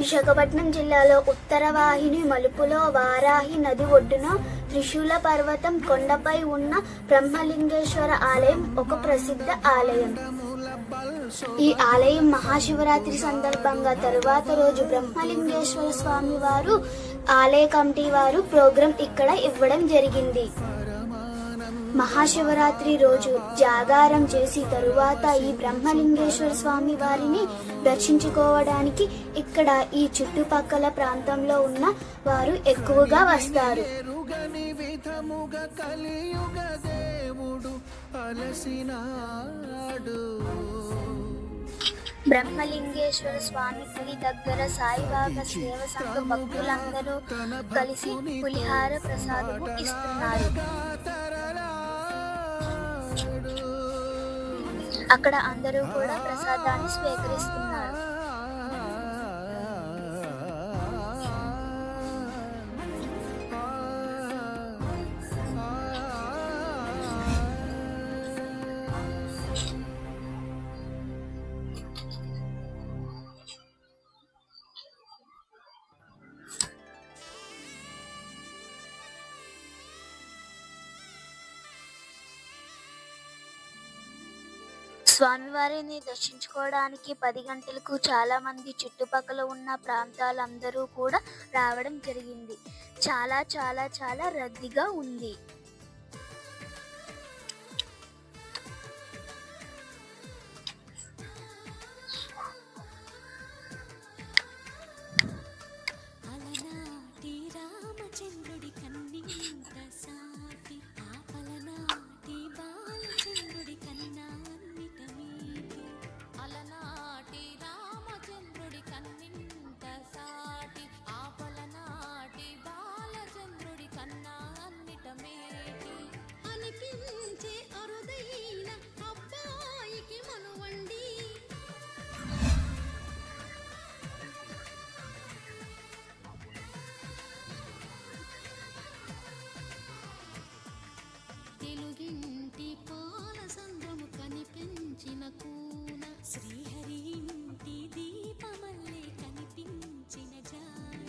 విశాఖపట్నం జిల్లాలో ఉత్తర వాహిని మలుపులో వారాహి నది ఒడ్డున త్రిశూల పర్వతం కొండపై ఉన్న బ్రహ్మలింగేశ్వర ఆలయం ఒక ప్రసిద్ధ ఆలయం. ఈ ఆలయం మహాశివరాత్రి సందర్భంగా తరువాత రోజు బ్రహ్మలింగేశ్వర స్వామి వారు ఆలయ కమిటీ వారు ప్రోగ్రాం ఇక్కడ ఇవ్వడం జరిగింది. మహాశివరాత్రి రోజు జాగారం చేసి తరువాత ఈ బ్రహ్మలింగేశ్వర స్వామి వారిని దర్శించుకోవడానికి ఇక్కడ ఈ చుట్టుపక్కల ప్రాంతంలో ఉన్న వారు ఎక్కువగా వస్తారు. బ్రహ్మలింగేశ్వర స్వామి గుడి దగ్గర సాయిబాబా సేవ సంఘ భక్తులందరూ కలిసి పులిహార ప్రసాదము ఇస్తున్నారు. అక్కడ అందరూ కూడా ప్రసాదాన్ని స్వీకరిస్తున్నారు. స్వామివారిని దర్శించుకోవడానికి 10 గంటలకు చాలా మంది చుట్టుపక్కల ఉన్న ప్రాంతాలందరూ కూడా రావడం జరిగింది. చాలా చాలా చాలా రద్దీగా ఉంది. తెలుగింటి పాల సంద్రము కనిపించిన కూన శ్రీహరి ఇంటి దీపమల్లే కనిపించిన జాన.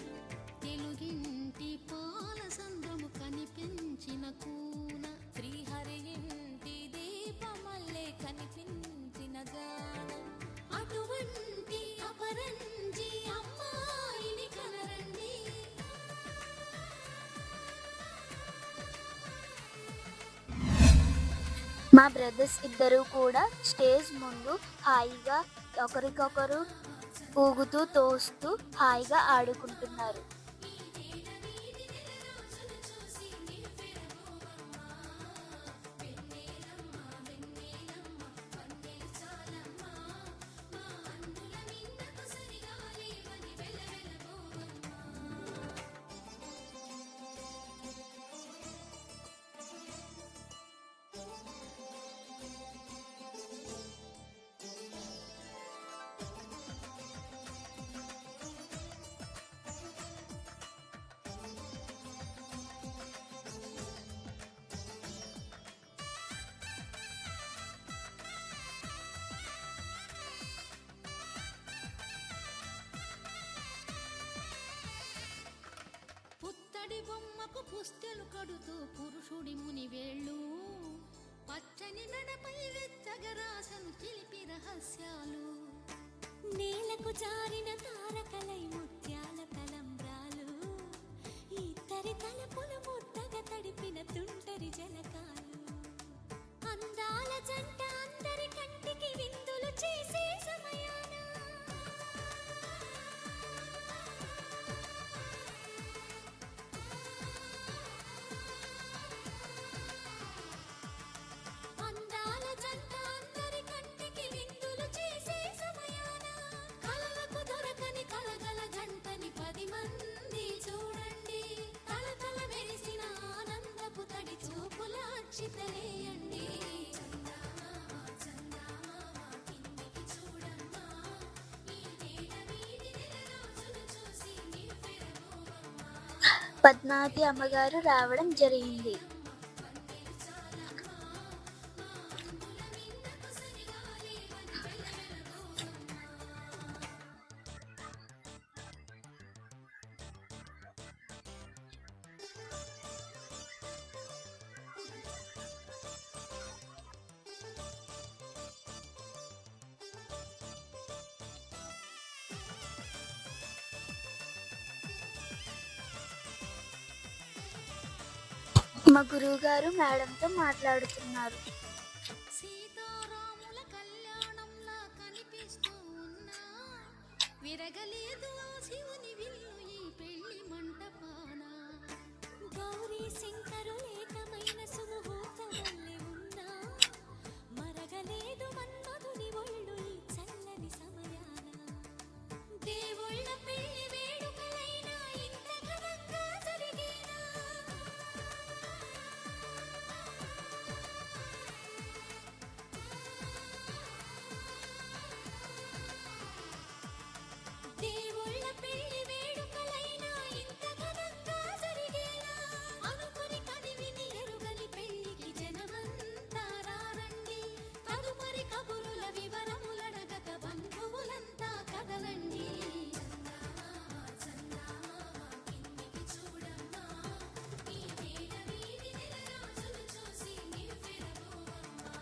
తెలుగింటి పాల సంద్రము కనిపించిన కూన శ్రీహరి ఇంటి దీపమల్లే కనిపించిన జాన. అటువంటి అపరంజి అమ్మాయిని కనరండి. మా బ్రదర్స్ ఇద్దరు కూడా స్టేజ్ ముందు హాయిగా ఒకరికొకరు ఊగుతూ తోస్తూ హాయిగా ఆడుకుంటున్నారు. పుత్తడి బొమ్మకు పుస్తెలు కడుతూ పురుషుడి ముని వేళ్ళు పచ్చని మెడపై వెచ్చగరాసను చిలిపి రహస్యాలు. నేలకు జారిన తారకలై ముత్యాల తలంబ్రాలు ఇద్దరి తలపులు ముద్దగా తడిపిన తుంటరి జలకాలు. అందాల జంట అందరి కంటికి విందులు చేసే సమయాన కలలకు దొరకని కలగల జంటని 10 మంది చూడండి. తలతల మెరిసిన ఆనందపు తడి చూపుల అక్షితలేయండి. పద్మావతి అమ్మగారు రావడం జరిగింది. మా గురువు గారు మేడంతో మాట్లాడుతున్నారు. సీతారాముల కళ్యాణంలా కనిపిస్తూ ఉన్నా విరగలేదు శివుని విల్లు ఈ పెళ్లి మంటపాన. గౌరీ శంకరు ఏకమైన సుముహూర్త వల్లే ఉన్నా మరగలేదు మన్మధుని ఒళ్ళు ఈ చల్లని సమయాన. దేవుళ్ళ పెళ్లి వేడుకలైనా ఇంత ఘనంగా జరిగేనా. దేవుళ్ళ పెళ్లి వేడుకలైనా ఇంత ఘనంగా జరిగేలా. అనుకుని కదివిని ఎరుగని పెళ్లికి జనమంతా రారండి. తదుపరి కబురుల వివరములడగక బంధువులంతా కదలండి. కిందికి చూడమ్మా ఈ వేళ వీధి నెలరాజులు చూసి నివ్వెరపోవమ్మా.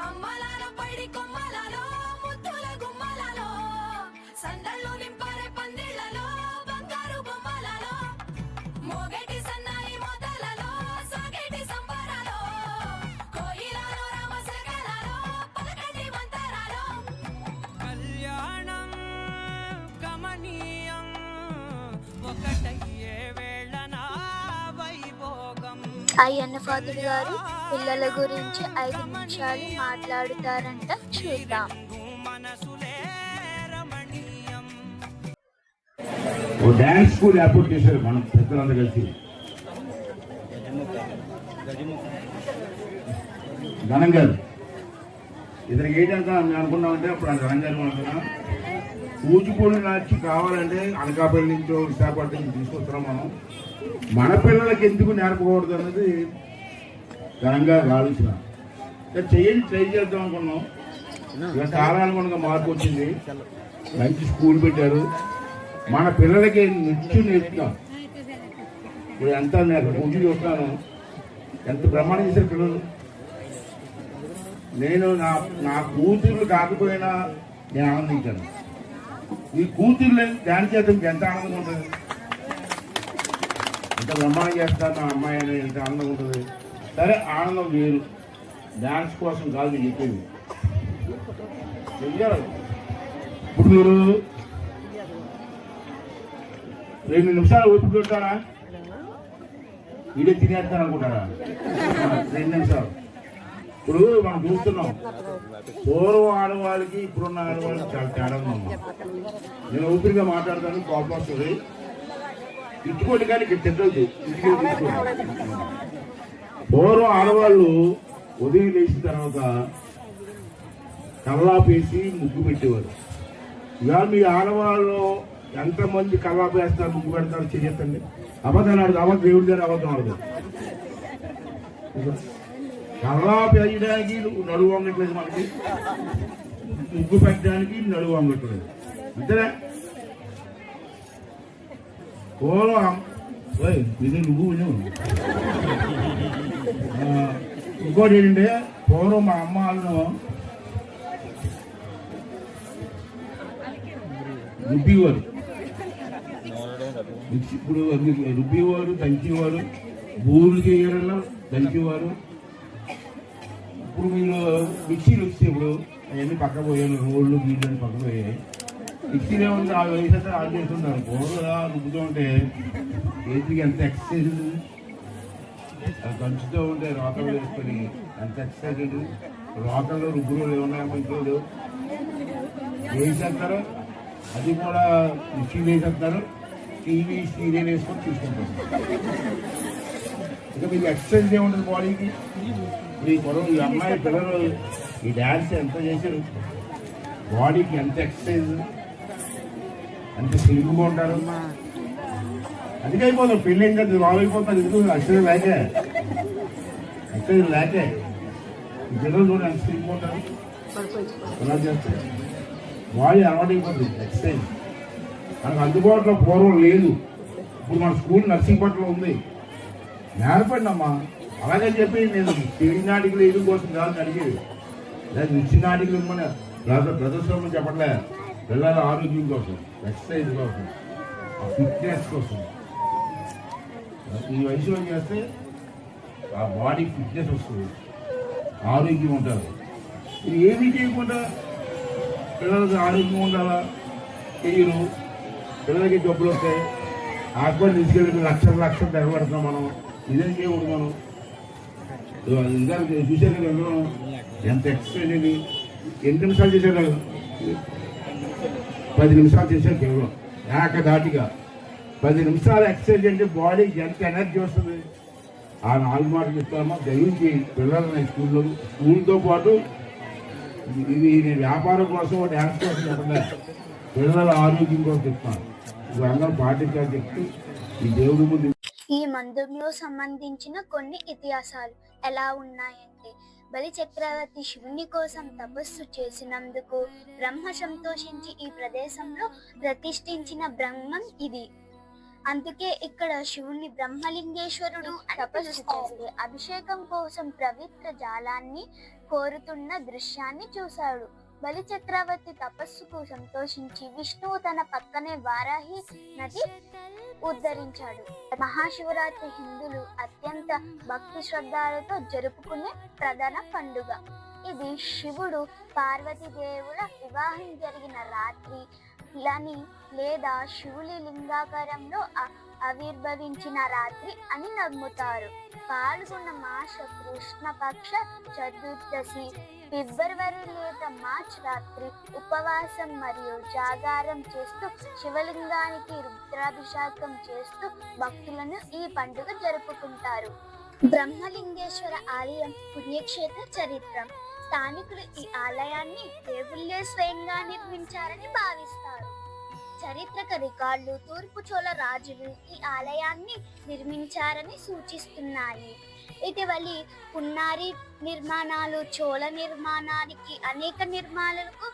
అమ్మలాల పైడి కొమ్మలలో ముద్దుల గుమ్మలలో సందళ్ళు నింపరే పందిళ్లలో బంగారు బొమ్మలలో మోగటి సన్నాయి మోతలలో సాగేటి సంబరాలో కోయిలలో రామసగలలో పలకటి మంతరాలో. కళ్యాణం గమనీయం ఒకటయ్యే వేళనా వైభోగం. అయ్యన్న ఫాదర్ గారు పిల్లల గురించి 5 నిమిషాలు మాట్లాడుతారంట, చూద్దాం. మనసులే రమణీయం. ఓ డ్యాన్స్ స్కూల్ ఏర్పాటు చేశారు మనం పెద్దలందరూ కలిసి. ధనం గారు ఇతనికి ఏంటంటే మేము అనుకున్నామంటే అప్పుడు ధనం గారు అనుకున్నా కూచిపూడి నాచి కావాలంటే అనకాపల్లి నుంచో విశాఖపట్నం నుంచి తీసుకొస్తున్నాం మనం. మన పిల్లలకి ఎందుకు నేర్పకూడదు అన్నది ఘనంగా ఆలోచన. చేయండి, ట్రై చేద్దాం అనుకున్నాం. ఇక కాలానుగుణంగా మార్పు వచ్చింది, మంచి స్కూల్ పెట్టారు. మన పిల్లలకి నృత్యం నేర్పుతాం. ఇప్పుడు ఎంత కూర్చు చూస్తాను, ఎంత ప్రమాణం చేశారు పిల్లలు. నేను నా కూతుర్లు కాకపోయినా నేను ఆనందించాను. ఈ కూతుర్లు ధ్యానం చేద్దాం ఎంత ఆనందంగా ఉంటుంది, ఎంత బ్రహ్మాండం చేస్తాను నా అమ్మాయి అనేది ఎంత ఆనందంగా ఉంటుంది. సరే, ఆనందం వేరు, డ్యాన్స్ కోసం కాదు నేను చెప్పేది. చెయ్యాలి. ఇప్పుడు మీరు 2 నిమిషాలు ఓపిక పెడతారా? వీడే తినేస్తాను అనుకుంటారా? 2 నిమిషాలు. ఇప్పుడు మనం చూస్తున్నాం, పూర్వం ఆడవాళ్ళకి ఇప్పుడున్న ఆడవాళ్ళకి చాలా తేడా ఉందమ్మా. నేను ఊపిరిగా మాట్లాడతాను, కోపం వస్తుంది. ఇచ్చుకోండి కానీ ఇక్కడ తిట్టదు. పూర్వం ఆడవాళ్ళు ఉదయం లేచిన తర్వాత కల్లాపేసి ముగ్గు పెట్టేవారు. ఇవాళ మీ ఆడవాళ్ళు ఎంతమంది కల్లాపు వేస్తారు, ముగ్గు పెడతారు చెయ్యొద్దండి. అబద్ధం ఆడదు, అబద్ధం దేవుడి దగ్గర అబద్ధం ఆడదు. కల్లాపు వేయడానికి నడువు వంగట్లేదు, మనకి ముగ్గు పెట్టడానికి నడువు వంగట్లేదు. అంతేనా? పూర్వం ఇది నువ్వు ఇంకోటి ఏంటంటే, పూర్వం మా అమ్మ వాళ్ళను రుబ్బివారు. ఇప్పుడు రుబ్బివారు, దంచేవారు, బూర్లు చేయడంలో దంచేవారు. ఇప్పుడు మీరు మిక్సీలు వచ్చి ఇప్పుడు అవన్నీ పక్క పోయాను, రోడ్లు గీళ్ళు పక్క పోయాయి. మిక్సీలో ఉంటే ఆ వయసు ఆన్ చేస్తున్నారు. బోర్లు రుబ్బుతూ ఉంటే చేతికి ఎంత ఎక్సర్సైజ్, దంచుతూ ఉంటే రోకలు వేసుకొని ఎంత ఎక్సర్సైజ్ ఉంటుంది. రోకల్లో రుబ్బులు ఏమన్నా మంచి వేసేస్తారు, అది కూడా మిక్సీలు వేసేస్తారు. టీవీ సీరియల్ వేసుకొని చూసుకుంటారు. ఇక మీకు ఎక్సర్సైజ్ ఏముంటుంది బాడీకి. ఈ పొలం ఈ అమ్మాయి పిల్లలు ఈ డ్యాన్స్ ఎంత చేశారు, బాడీకి ఎంత ఎక్సర్సైజ్, ఎంత సిల్లుగా ఉంటారు. అందుకైపోతారు పెళ్ళి ఇంకా లావు అయిపోతారు. ఎందుకు అక్షరం లేక ఎక్సైజ్ లేకే ఈ పిల్లలు చూడండి ఎంత స్ట్రీమ్ ఉంటారు ఎలా చేస్తే బాడీ అలవాటైపోతుంది ఎక్సైజ్ మనకు అందుబాటులో పూర్వం లేదు. ఇప్పుడు మన స్కూల్ నర్సింగ్పట్నంలో ఉంది. నేర్పండి అమ్మా. అలాగే చెప్పి నేను స్టేజ్ నాటికలు ఇది కోసం కాదని అడిగేది, లేదా నిశ్చిత నాటికలు ఇవ్వమని ప్రదర్శన చెప్పట్లే. పిల్లల ఆరోగ్యం కోసం, ఎక్సర్సైజ్ కోసం, ఫిట్నెస్ కోసం. ఈ వయసులో చేస్తే ఆ బాడీ ఫిట్నెస్ వస్తుంది, ఆరోగ్యం ఉంటుంది. ఇది ఏమీ చేయకుండా పిల్లలకి ఆరోగ్యం ఉండాలా చేయరు. పిల్లలకి జబ్బులు వస్తాయి. హాస్పిటల్ తీసుకెళ్ళి లక్షలు తెగబడుతున్నాం మనం. ఇదేం చేయకూడదు మనం. ఇంకా చూసారు కదా అందరం ఎంత ఎక్సర్సైజ్ అయింది. 8 నిమిషాలు చేశారు, 10 నిమిషాలు చేశారు కేవలం ఏకధాటిగా. 10 నిమిషాలు ఎక్సర్సైజ్ అంటే బాడీకి ఎంత ఎనర్జీ వస్తుంది. ఆ 4 మాటలు చెప్తామో దయచేసి పిల్లలని స్కూల్తో పాటు ఇది నేను వ్యాపారం కోసం డ్యాన్స్ కోసం చెప్పండి, పిల్లల ఆరోగ్యం కోసం చెప్తాను. ఇది అందరూ పాటించాలని చెప్తూ ఈ దేవుడి ముందు ఈ మందిరంలో సంబంధించిన కొన్ని ఇతిహాసాలు ఎలా ఉన్నాయంటే, బలి చక్రవర్తి శివుని కోసం తపస్సు చేసినందుకు బ్రహ్మ సంతోషించి ఈ ప్రదేశంలో ప్రతిష్ఠించిన బ్రహ్మం ఇది. అందుకే ఇక్కడ శివుని బ్రహ్మలింగేశ్వరుడు తపస్సు చేస్తే అభిషేకం కోసం పవిత్ర జాలాన్ని కోరుతున్న దృశ్యాన్ని చూశాడు. బలి చక్రవర్తి తపస్సుకు సంతోషించి విష్ణువు తన పక్కనే వారాహి నది ఉద్ధరించాడు. మహాశివరాత్రి హిందువులు అత్యంత భక్తి శ్రద్ధలతో జరుపుకునే ప్రధాన పండుగ. ఇది శివుడు పార్వతీదేవుల వివాహం జరిగిన రాత్రి లని లేదా శివుని లింగాకారంలో ఆవిర్భవించిన రాత్రి అని నమ్ముతారు. పాల్గొన్న మాస కృష్ణపక్ష చతుర్దశి ఫిబ్రవరి లేదా మార్చ్ రాత్రి ఉపవాసం మరియు జాగారం చేస్తూ శివలింగానికి రుద్రాభిషేకం చేస్తూ భక్తులను ఈ పండుగ జరుపుకుంటారు. బ్రహ్మలింగేశ్వర ఆలయం పుణ్యక్షేత్ర చరిత్ర. స్థానికులు ఈ ఆలయాన్ని దేవుళ్ళే స్వయంగా నిర్మించారని భావిస్తారు. చారిత్రక రికార్డులు తూర్పు చోళ రాజులు ఈ ఆలయాన్ని నిర్మించారని సూచిస్తున్నాయి. ఇటీవలి పున్నారి నిర్మాణాలు చోళ నిర్మాణానికి అనేక నిర్మాణాలకు